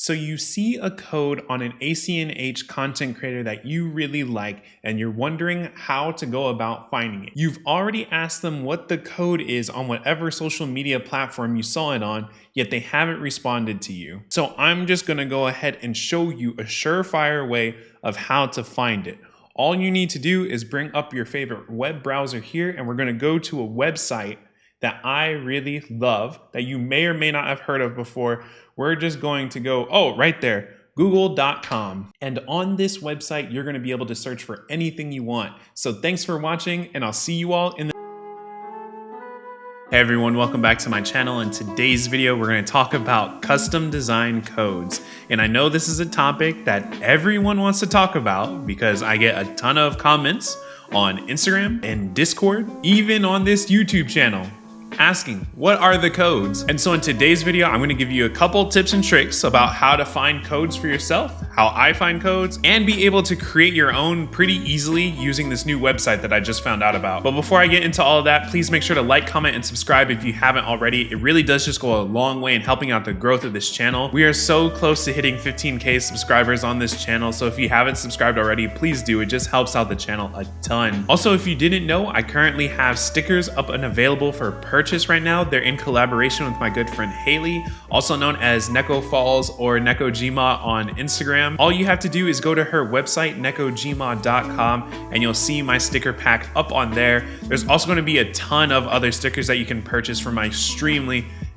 So you see a code on an ACNH content creator that you really like, and you're wondering how to go about finding it. You've already asked them what the code is on whatever social media platform you saw it on, yet they haven't responded to you. So I'm just gonna go ahead and show you a surefire way of how to find it. All you need to do is bring up your favorite web browser here, and we're gonna go to a website that I really love that you may or may not have heard of before. We're just going to go, oh, right there, google.com. And on this website, you're going to be able to search for anything you want. So thanks for watching, and I'll see you all in the... Hey everyone, welcome back to my channel. In today's video, we're going to talk about custom design codes. And I know this is a topic that everyone wants to talk about because I get a ton of comments on Instagram and Discord, even on this YouTube channel, asking what are the codes. And so in today's video, I'm going to give you a couple tips and tricks about how to find codes for yourself, how I find codes, and be able to create your own pretty easily using this new website that I just found out about. But before I get into all of that, please make sure to like, comment, and subscribe if you haven't already. It really does just go a long way in helping out the growth of this channel. We are so close to hitting 15K subscribers on this channel, so if you haven't subscribed already, please do. It just helps out the channel a ton. Also, if you didn't know, I currently have stickers up and available for purchase right now. They're in collaboration with my good friend Haley, also known as Neko Falls or Neko Gma on Instagram. All you have to do is go to her website, nekogma.com, and you'll see my sticker pack up on there. There's also going to be a ton of other stickers that you can purchase from my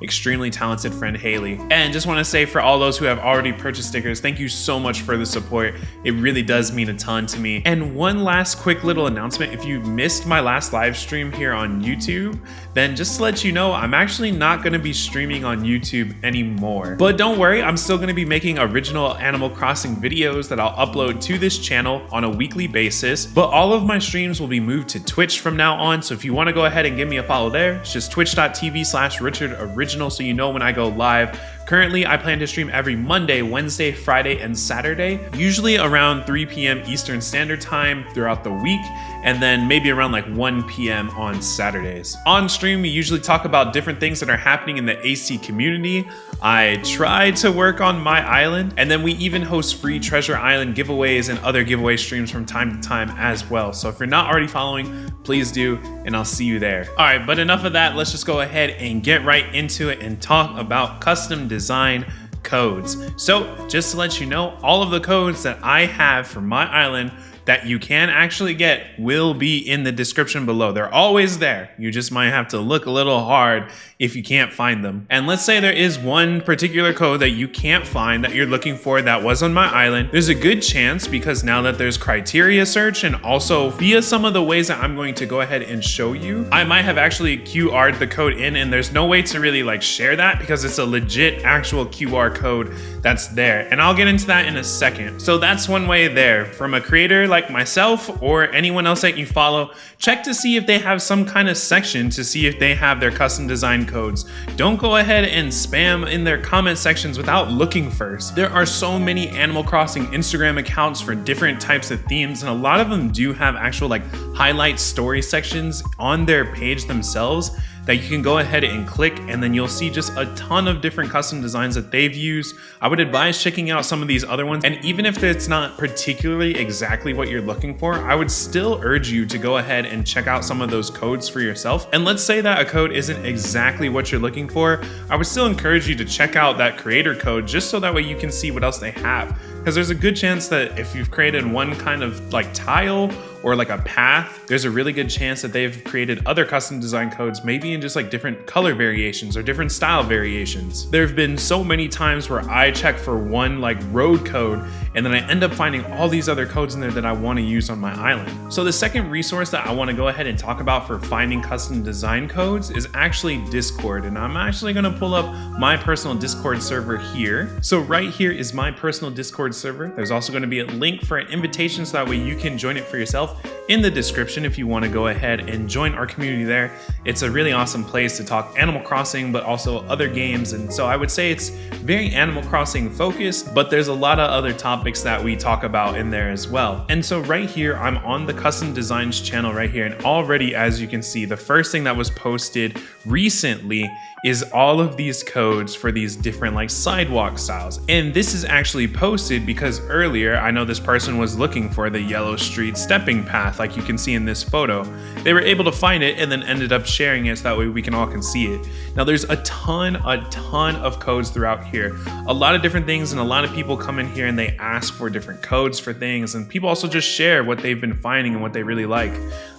extremely talented friend Haley. And just want to say, for all those who have already purchased stickers, thank you so much for the support. It really does mean a ton to me. And one last quick little announcement: if you missed my last live stream here on YouTube, then just to let you know, I'm actually not going to be streaming on YouTube anymore. But don't worry, I'm still going to be making original Animal Crossing videos that I'll upload to this channel on a weekly basis. But all of my streams will be moved to Twitch from now on. So if you want to go ahead and give me a follow there, it's just twitch.tv/RichardOriginal, so you know when I go live. Currently, I plan to stream every Monday, Wednesday, Friday, and Saturday, usually around 3 p.m. Eastern Standard Time throughout the week, and then maybe around like 1 p.m. on Saturdays. On stream, we usually talk about different things that are happening in the AC community. I try to work on my island, and then we even host free Treasure Island giveaways and other giveaway streams from time to time as well. So if you're not already following, please do, and I'll see you there. All right, but enough of that. Let's just go ahead and get right into it and talk about custom design codes. So just to let you know, all of the codes that I have for my island that you can actually get will be in the description below. They're always there. You just might have to look a little hard if you can't find them. And let's say there is one particular code that you can't find that you're looking for that was on my island. There's a good chance, because now that there's criteria search and also via some of the ways that I'm going to go ahead and show you, I might have actually QR'd the code in, and there's no way to really like share that because it's a legit actual QR code that's there. And I'll get into that in a second. So that's one way there. From a creator like myself or anyone else that you follow, check to see if they have some kind of section to see if they have their custom design codes. Don't go ahead and spam in their comment sections without looking first. There are so many Animal Crossing Instagram accounts for different types of themes, and a lot of them do have actual like highlight story sections on their page themselves that you can go ahead and click, and then you'll see just a ton of different custom designs that they've used. I would advise checking out some of these other ones, and even if it's not particularly exactly what you're looking for, I would still urge you to go ahead and check out some of those codes for yourself. And let's say that a code isn't exactly what you're looking for, I would still encourage you to check out that creator code just so that way you can see what else they have. Because there's a good chance that if you've created one kind of like tile or like a path, there's a really good chance that they've created other custom design codes, maybe in just like different color variations or different style variations. There have been so many times where I check for one like road code, and then I end up finding all these other codes in there that I want to use on my island. So the second resource that I want to go ahead and talk about for finding custom design codes is actually Discord. And I'm actually going to pull up my personal Discord server here. So right here is my personal Discord server. There's also going to be a link for an invitation so that way you can join it for yourself in the description if you want to go ahead and join our community there. It's a really awesome place to talk Animal Crossing, but also other games. And so I would say it's very Animal Crossing focused, but there's a lot of other topics that we talk about in there as well. And so right here, I'm on the custom designs channel right here. And already, as you can see, the first thing that was posted recently is all of these codes for these different like sidewalk styles. And this is actually posted because earlier, I know this person was looking for the yellow street stepping path like you can see in this photo. They were able to find it and then ended up sharing it so that way we can all can see it. Now there's a ton of codes throughout here. A lot of different things, and a lot of people come in here and they ask for different codes for things, and people also just share what they've been finding and what they really like.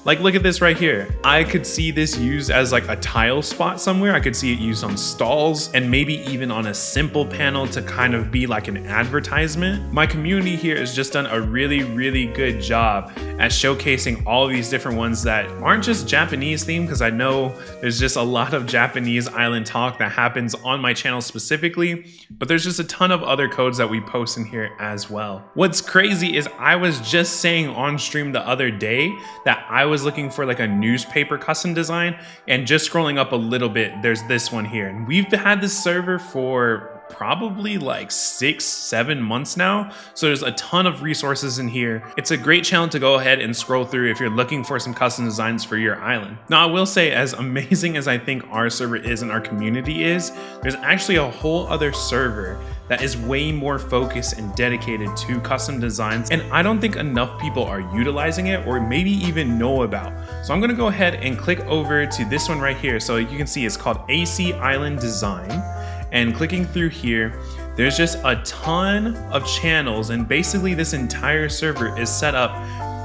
Like, look at this right here. I could see this used as like a tile spot somewhere. I could see it used on stalls and maybe even on a simple panel to kind of be like an advertisement. My community here has just done a really good job at showcasing all these different ones that aren't just Japanese themed, because I know there's just a lot of Japanese island talk that happens on my channel specifically, but there's just a ton of other codes that we post in here as well. What's crazy is I was just saying on stream the other day that I was looking for like a newspaper custom design, and just scrolling up a little bit, there's this one here, and we've had this server for probably like 6-7 months now, so there's a ton of resources in here. It's a great channel to go ahead and scroll through if you're looking for some custom designs for your island. Now I will say, as amazing as I think our server is and our community is, there's actually a whole other server that is way more focused and dedicated to custom designs, and I don't think enough people are utilizing it or maybe even know about. So I'm gonna go ahead and click over to this one right here. So you can see it's called AC Island Design, and clicking through here, there's just a ton of channels, and basically this entire server is set up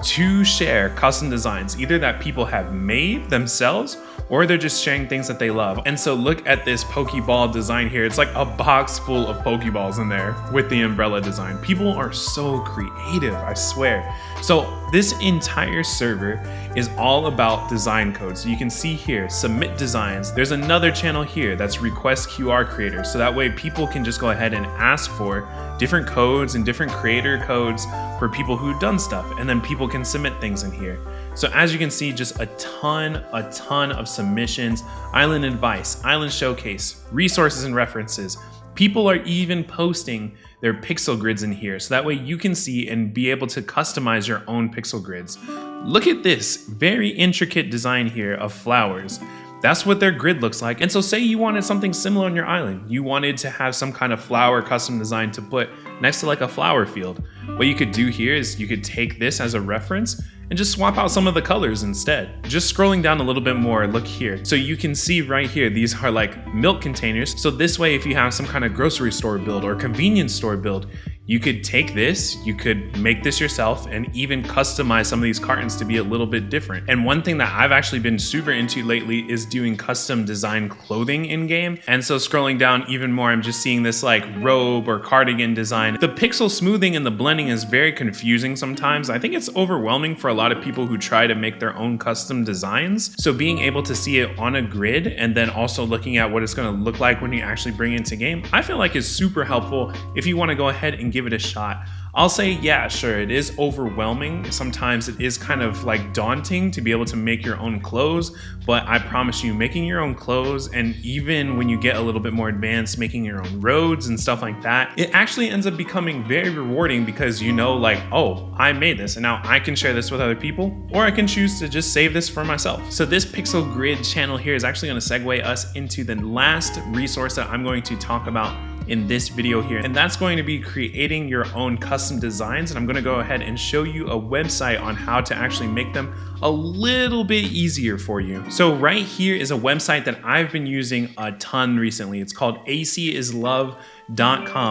to share custom designs, either that people have made themselves or they're just sharing things that they love. And so look at this Pokeball design here. It's like a box full of Pokeballs in there with the umbrella design. People are so creative, I swear. So this entire server is all about design codes. So you can see here, submit designs. There's another channel here that's request QR creators. So that way people can just go ahead and ask for different codes and different creator codes for people who've done stuff, and then people can submit things in here. So as you can see, just a ton of submissions, island advice, island showcase, resources and references. People are even posting their pixel grids in here, so that way you can see and be able to customize your own pixel grids. Look at this very intricate design here of flowers. That's what their grid looks like. And so say you wanted something similar on your island. You wanted to have some kind of flower custom design to put next to like a flower field. What you could do here is you could take this as a reference and just swap out some of the colors instead. Just scrolling down a little bit more, look here. So you can see right here, these are like milk containers. So this way, if you have some kind of grocery store build or convenience store build, you could take this, you could make this yourself, and even customize some of these cartons to be a little bit different. And one thing that I've actually been super into lately is doing custom design clothing in game. And so scrolling down even more, I'm just seeing this like robe or cardigan design. The pixel smoothing and the blending is very confusing sometimes. I think it's overwhelming for a lot of people who try to make their own custom designs. So being able to see it on a grid and then also looking at what it's going to look like when you actually bring it into game, I feel like is super helpful if you want to go ahead and give it a shot. I'll say, yeah, sure, it is overwhelming. Sometimes it is kind of like daunting to be able to make your own clothes, but I promise you, making your own clothes, and even when you get a little bit more advanced, making your own roads and stuff like that, it actually ends up becoming very rewarding because you know, like, oh, I made this and now I can share this with other people, or I can choose to just save this for myself. So this pixel grid channel here is actually going to segue us into the last resource that I'm going to talk about in this video here, and that's going to be creating your own custom designs. And I'm going to go ahead and show you a website on how to actually make them a little bit easier for you. So right here is a website that I've been using a ton recently. It's called ACNH.com.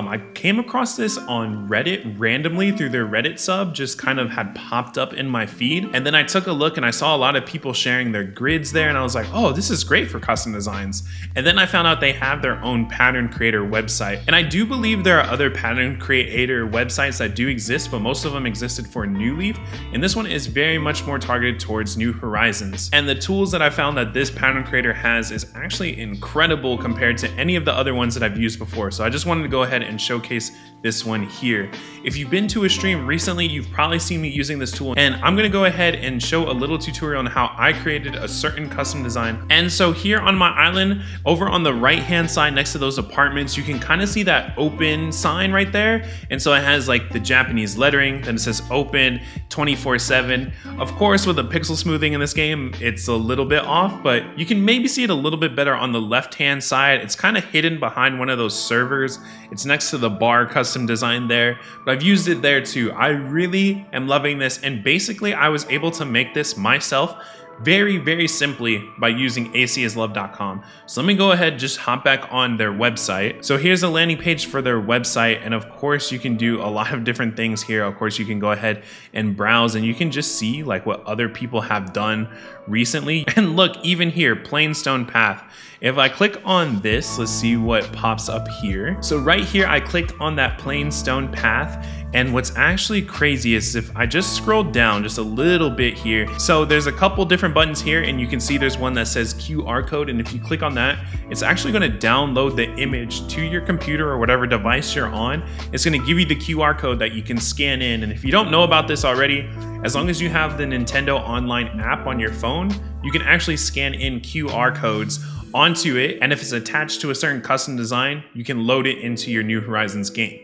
I came across this on Reddit randomly through their Reddit sub, just kind of had popped up in my feed. And then I took a look and I saw a lot of people sharing their grids there, and I was like, oh, this is great for custom designs. And then I found out they have their own pattern creator website. And I do believe there are other pattern creator websites that do exist, but most of them existed for New Leaf. And this one is very much more targeted towards New Horizons. And the tools that I found that this pattern creator has is actually incredible compared to any of the other ones that I've used before. So I just wanted to go ahead and showcase this one here. If you've been to a stream recently, you've probably seen me using this tool, and I'm gonna go ahead and show a little tutorial on how I created a certain custom design. And so here on my island, over on the right hand side next to those apartments, you can kind of see that open sign right there. And so it has like the Japanese lettering, then it says open 24/7. Of course, with the pixel smoothing in this game, it's a little bit off, but you can maybe see it a little bit better on the left hand side. It's kind of hidden behind one of those servers. It's next to the bar custom design there, but I've used it there too. I really am loving this, and basically I was able to make this myself very simply by using ACNH. So let me go ahead, just hop back on their website. So here's a landing page for their website, and of course you can do a lot of different things here. Of course you can go ahead and browse, and you can just see like what other people have done recently. And look, even here, plain stone path. If I click on this, let's see what pops up here. So right here, I clicked on that plain stone path, and what's actually crazy is if I just scroll down just a little bit here, so there's a couple different buttons here, and you can see there's one that says QR code, and if you click on that, it's actually going to download the image to your computer or whatever device you're on. It's going to give you the QR code that you can scan in, and if you don't know about this already, as long as you have the Nintendo Online app on your phone, you can actually scan in QR codes onto it, and if it's attached to a certain custom design, you can load it into your New Horizons game.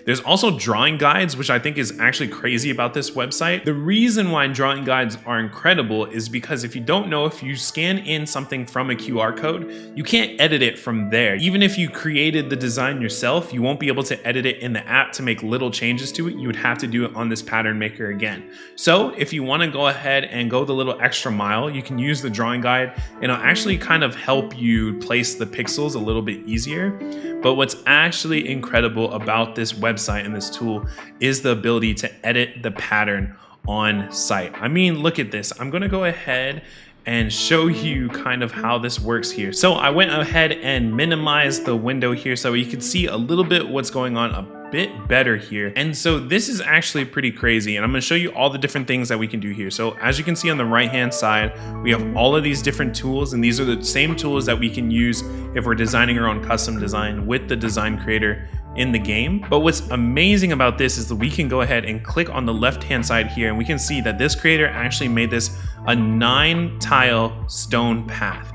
There's also drawing guides, which I think is actually crazy about this website. The reason why drawing guides are incredible is because if you don't know, if you scan in something from a QR code, you can't edit it from there. Even if you created the design yourself, you won't be able to edit it in the app to make little changes to it. You would have to do it on this pattern maker again. So if you want to go ahead and go the little extra mile, you can use the drawing guide, and it'll actually kind of help you place the pixels a little bit easier. But what's actually incredible about this website and this tool is the ability to edit the pattern on site. I mean, look at this. I'm gonna go ahead and show you kind of how this works here. So I went ahead and minimized the window here so you can see a little bit what's going on a bit better here. And so this is actually pretty crazy, and I'm going to show you all the different things that we can do here. So as you can see on the right hand side, we have all of these different tools, and these are the same tools that we can use if we're designing our own custom design with the design creator in the game. But what's amazing about this is that we can go ahead and click on the left hand side here, and we can see that this creator actually made this a 9-tile stone path.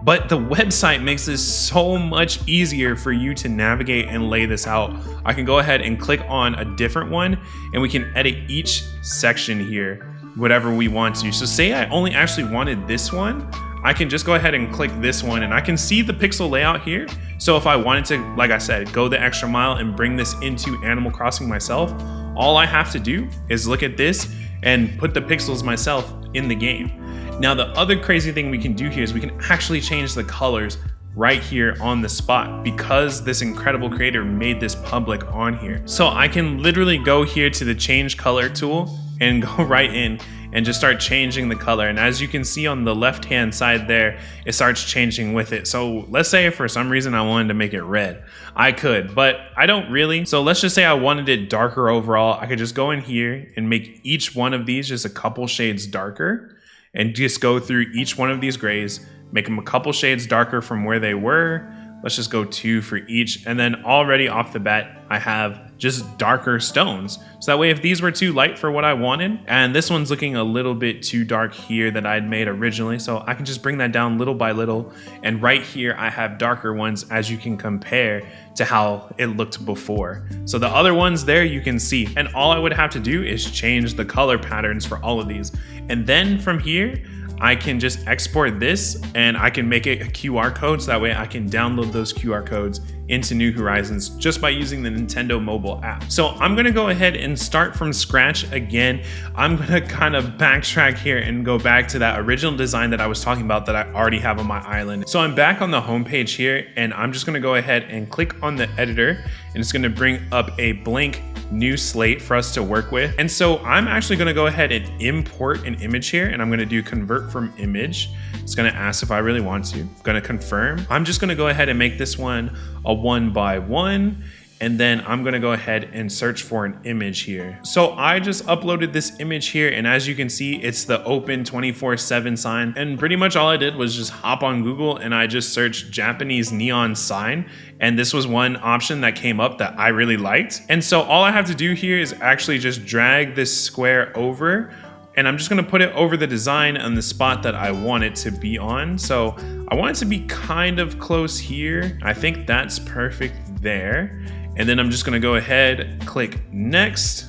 But the website makes this so much easier for you to navigate and lay this out. I can go ahead and click on a different one, and we can edit each section here, whatever we want to. So say I only actually wanted this one, I can just go ahead and click this one, and I can see the pixel layout here. So if I wanted to, like I said, go the extra mile and bring this into Animal Crossing myself, all I have to do is look at this and put the pixels myself in the game. Now, the other crazy thing we can do here is we can actually change the colors right here on the spot because this incredible creator made this public on here. So I can literally go here to the change color tool and go right in and just start changing the color. And as you can see on the left hand side there, it starts changing with it. So let's say if for some reason I wanted to make it red, I could, but I don't really. So let's just say I wanted it darker overall. I could just go in here and make each one of these just a couple shades darker, and just go through each one of these grays, make them a couple shades darker from where they were. Let's just go 2 for each. And then already off the bat, I have just darker stones. So that way, if these were too light for what I wanted, and this one's looking a little bit too dark here that I'd made originally, so I can just bring that down little by little. And right here, I have darker ones as you can compare to how it looked before. So the other ones there you can see, and all I would have to do is change the color patterns for all of these. And then from here, I can just export this and I can make it a QR code, so that way I can download those QR codes into New Horizons just by using the Nintendo mobile app. So I'm gonna go ahead and start from scratch again. I'm gonna kind of backtrack here and go back to that original design that I was talking about that I already have on my island. So I'm back on the home page here, and I'm just gonna go ahead and click on the editor, and it's gonna bring up a blank new slate for us to work with. And so I'm actually gonna go ahead and import an image here, and I'm gonna do convert from image. It's gonna ask if I really want to. I'm gonna confirm. I'm just gonna go ahead and make this one a 1 by 1. And then I'm gonna go ahead and search for an image here. So I just uploaded this image here, and as you can see, it's the open 24/7 sign. And pretty much all I did was just hop on Google and I just searched Japanese neon sign. And this was one option that came up that I really liked. And so all I have to do here is actually just drag this square over, and I'm just gonna put it over the design on the spot that I want it to be on. So I want it to be kind of close here. I think that's perfect there. And then I'm just gonna go ahead, click next,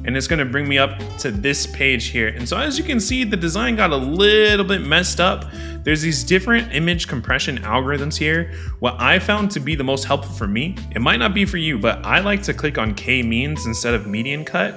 and it's gonna bring me up to this page here. And so as you can see, the design got a little bit messed up. There's these different image compression algorithms here. What I found to be the most helpful for me, it might not be for you, but I like to click on K-means instead of median cut.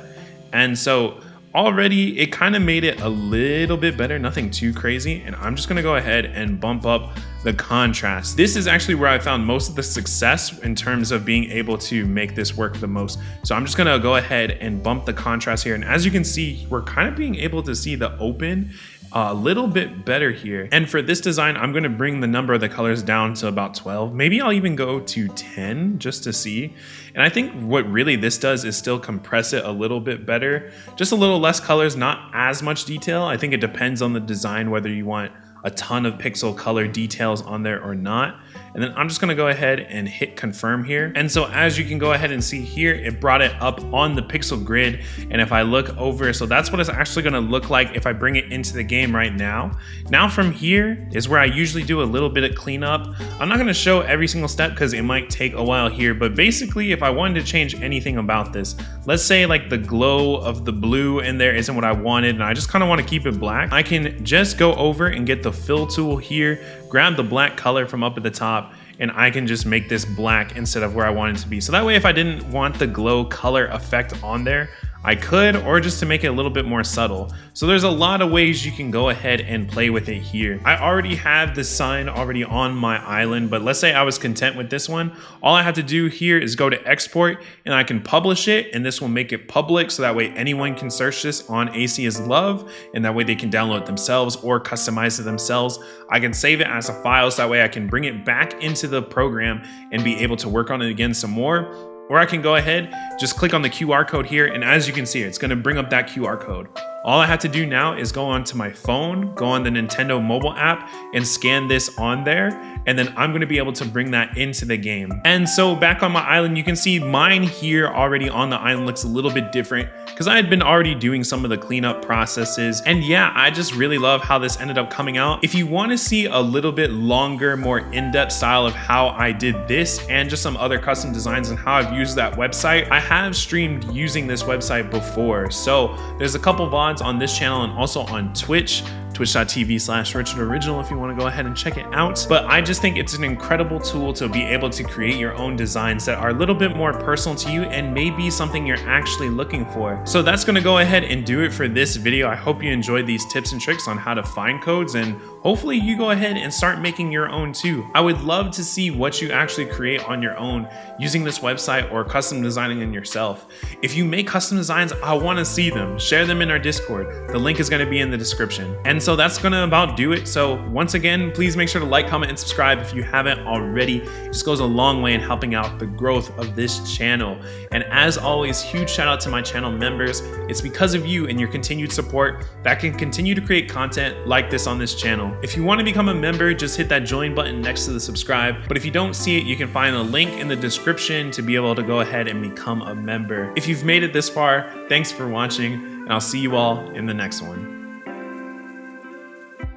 And so already it kind of made it a little bit better, nothing too crazy. And I'm just gonna go ahead and bump up the contrast. This is actually where I found most of the success in terms of being able to make this work the most. So I'm just gonna go ahead and bump the contrast here. And as you can see, we're kind of being able to see the open a little bit better here. And for this design, I'm gonna bring the number of the colors down to about 12. Maybe I'll even go to 10 just to see. And I think what really this does is still compress it a little bit better. Just a little less colors, not as much detail. I think it depends on the design, whether you want a ton of pixel color details on there or not. And then I'm just gonna go ahead and hit confirm here. And so as you can go ahead and see here, it brought it up on the pixel grid. And if I look over, so that's what it's actually gonna look like if I bring it into the game right now. Now from here is where I usually do a little bit of cleanup. I'm not gonna show every single step because it might take a while here, but basically if I wanted to change anything about this, let's say like the glow of the blue in there isn't what I wanted and I just kind of want to keep it black, I can just go over and get the fill tool here, grab the black color from up at the top, and I can just make this black instead of where I want it to be. So that way if I didn't want the glow color effect on there, I could, or just to make it a little bit more subtle. So there's a lot of ways you can go ahead and play with it here. I already have this sign already on my island, but let's say I was content with this one. All I have to do here is go to export and I can publish it, and this will make it public so that way anyone can search this on AC as Love, and that way they can download it themselves or customize it themselves. I can save it as a file so that way I can bring it back into the program and be able to work on it again some more. Or I can go ahead, just click on the QR code here, and as you can see, it's gonna bring up that QR code. All I have to do now is go onto my phone, go on the Nintendo mobile app, and scan this on there, and then I'm gonna be able to bring that into the game. And so back on my island, you can see mine here already on the island looks a little bit different because I had been already doing some of the cleanup processes. And yeah, I just really love how this ended up coming out. If you wanna see a little bit longer, more in-depth style of how I did this and just some other custom designs and how I've used that website, I have streamed using this website before. So there's a couple VODs on this channel and also on Twitch, twitch.tv/RichardOriginal if you want to go ahead and check it out. But I just think it's an incredible tool to be able to create your own designs that are a little bit more personal to you and maybe something you're actually looking for. So that's going to go ahead and do it for this video. I hope you enjoyed these tips and tricks on how to find codes, and hopefully you go ahead and start making your own too. I would love to see what you actually create on your own using this website or custom designing them yourself. If you make custom designs, I want to see them. Share them in our Discord. The link is going to be in the description. And so that's going to about do it. So once again, please make sure to like, comment, and subscribe if you haven't already. It just goes a long way in helping out the growth of this channel. And as always, huge shout out to my channel members. It's because of you and your continued support that I can continue to create content like this on this channel. If you want to become a member, just hit that join button next to the subscribe. But if you don't see it, you can find a link in the description to be able to go ahead and become a member. If you've made it this far, thanks for watching, and I'll see you all in the next one.